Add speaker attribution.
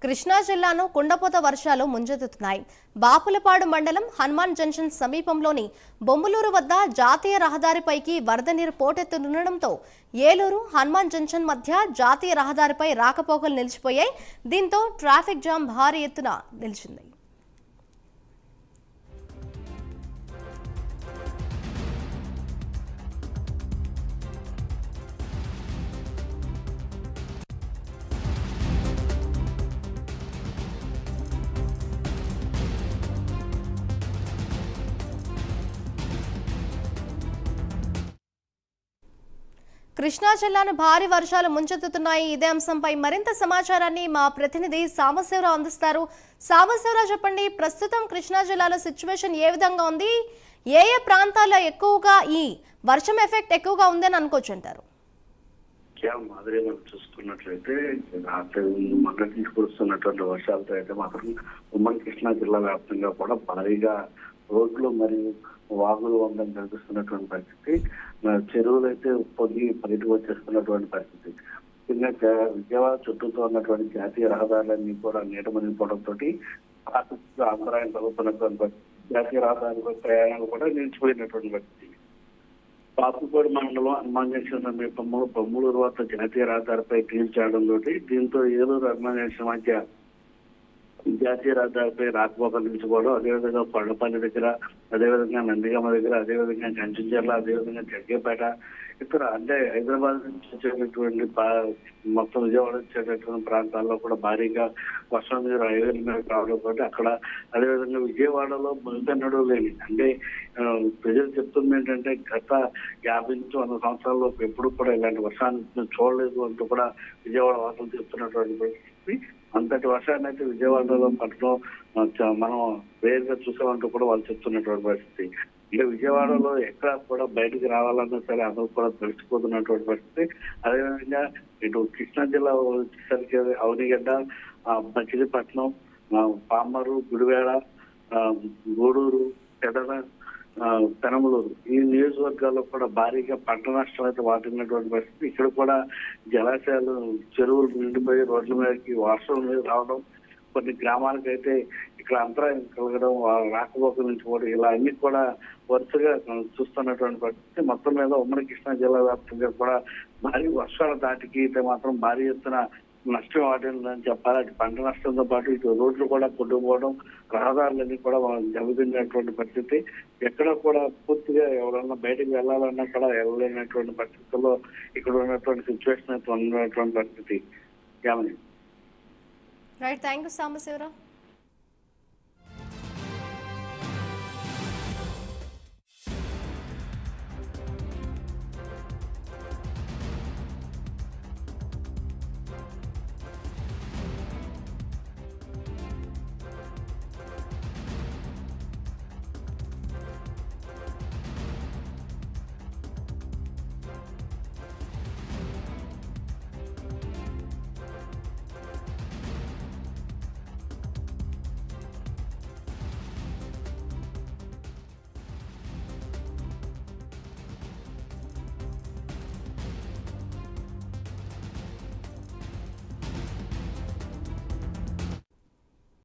Speaker 1: కృష్ణా జిల్లాను కుండపోత వర్షాలు ముంచెత్తుతున్నాయి. బాపులపాడు మండలం హనుమాన్ జంక్షన్ సమీపంలోని బొమ్మలూరు వద్ద జాతీయ రహదారిపైకి వరద నీరు పోటెత్తుతుండటంతో ఏలూరు హనుమాన్ జంక్షన్ మధ్య జాతీయ రహదారిపై రాకపోకలు నిలిచిపోయాయి. దీంతో ట్రాఫిక్ జామ్ భారీ ఎత్తున నిలిచింది. కృష్ణా జిల్లాను భారీ వర్షాలు ముంచెత్తుతున్నాయి. ఇదే అంశంపై మరింత సమాచారాన్ని మా ప్రతినిధి సాంబశివరావు అందిస్తారు. సాంబశివరావు, చెప్పండి, ప్రస్తుతం కృష్ణా జిల్లాలో సిచ్యువేషన్ ఏ విధంగా ఉంది? ఏ ఏ ప్రాంతాల్లో ఎక్కువగా ఈ వర్షం ఎఫెక్ట్ ఎక్కువగా ఉందని అనుకోవచ్చు అంటారు?
Speaker 2: అదే మనం చూసుకున్నట్లయితే రాత్రి మొదటి నుంచి కురుస్తున్నటువంటి వర్షాలతో అయితే మాత్రం ఉమ్మడి కృష్ణా జిల్లా వ్యాప్తంగా కూడా భారీగా రోడ్లు మరియు వాగులు వందం కనిపిస్తున్నటువంటి పరిస్థితి. చెరువులు అయితే పొంగి బయటకు వచ్చేస్తున్నటువంటి పరిస్థితి. ముఖ్యంగా విజయవాడ చుట్టూతో ఉన్నటువంటి జాతీయ రహదారులన్నీ కూడా నీట మునిగిపోవడంతో అంతరాయం కలుగుతున్నటువంటి పరిస్థితి. జాతీయ రహదారిపై ప్రయాణాలు కూడా నిలిచిపోయినటువంటి పరిస్థితి. బాపులపాడు మండలం హనుమాన్ జంక్షన్ సమీపంలో బొమ్మలూరు వద్ద జాతీయ రహదారిపై చేయడంతో దీంతో ఏలూరు హనుమాన్ జంక్షన్ మధ్య జాతీయ రహదారిపై రాకపోకలు నిలిచిపోవడం, అదేవిధంగా కొండపల్లి దగ్గర, అదేవిధంగా నందిగామ దగ్గర, అదేవిధంగా కంచెంచెర్ల, అదేవిధంగా జగ్గేపేట, ఇతర అంటే హైదరాబాద్ నుంచి వచ్చేటటువంటి మొత్తం విజయవాడ వచ్చేటటువంటి ప్రాంతాల్లో కూడా భారీగా వర్షం నీరు హైవేల మీద రావడంతో అక్కడ, అదేవిధంగా విజయవాడలో ముందన్నడూ లేని అంటే ప్రజలు చెప్తుంది ఏంటంటే గత 50 నుంచి 100 సంవత్సరాల్లో ఎప్పుడు కూడా ఇలాంటి వర్షాన్ని చూడలేదు అంటూ కూడా విజయవాడ వాసులు చెప్తున్నటువంటి పరిస్థితి. అంతటి వర్షాన్ని అయితే విజయవాడలో పట్టడం మనం వేరుగా చూసామంటూ కూడా వాళ్ళు చెప్తున్నటువంటి పరిస్థితి. ఇంకా విజయవాడలో ఎక్కడ కూడా బయటకు రావాలన్నా సరే అందరూ కూడా తెలిసిపోతున్నటువంటి పరిస్థితి. అదేవిధంగా ఇటు కృష్ణా జిల్లా వచ్చేసరికి అవనిగడ్డ, మచిలీపట్నం, పామరు, గుడివాడ, గూడూరు, పెదన, పెనమలూరు ఈ నియోజకవర్గాల్లో కూడా భారీగా పంట నష్టం అయితే వాటిల్లినటువంటి పరిస్థితి. ఇక్కడ కూడా జలాశయాలు, చెరువులు నిండిపోయి రోడ్ల మీదకి వర్షం మీద రావడం, కొన్ని గ్రామాలకైతే ఇక్కడ అంతరాయం కలగడం, రాకపోకల నుంచి కూడా ఇలా అన్ని కూడా వరుసగా చూస్తున్నటువంటి పరిస్థితి. మొత్తం మీద ఉమ్మడి కృష్ణా జిల్లా వ్యాప్తంగా కూడా భారీ వర్షాల దాటికి అయితే మాత్రం భారీ ఎత్తున నష్టం వాటిల్లని చెప్పాలి. అటు పంట నష్టంతో పాటు ఇటు రోడ్లు కూడా కొట్టుకుపోవడం, రహదారులన్నీ కూడా దెబ్బతిన్నటువంటి పరిస్థితి. ఎక్కడ కూడా పూర్తిగా ఎవరన్నా బయటకు వెళ్ళాలన్నా కూడా వెళ్ళలేనటువంటి పరిస్థితుల్లో ఇక్కడ ఉన్నటువంటి సిచ్యువేషన్ అయితే ఉన్నటువంటి పరిస్థితి.
Speaker 1: Right, thank you Sambasivarao.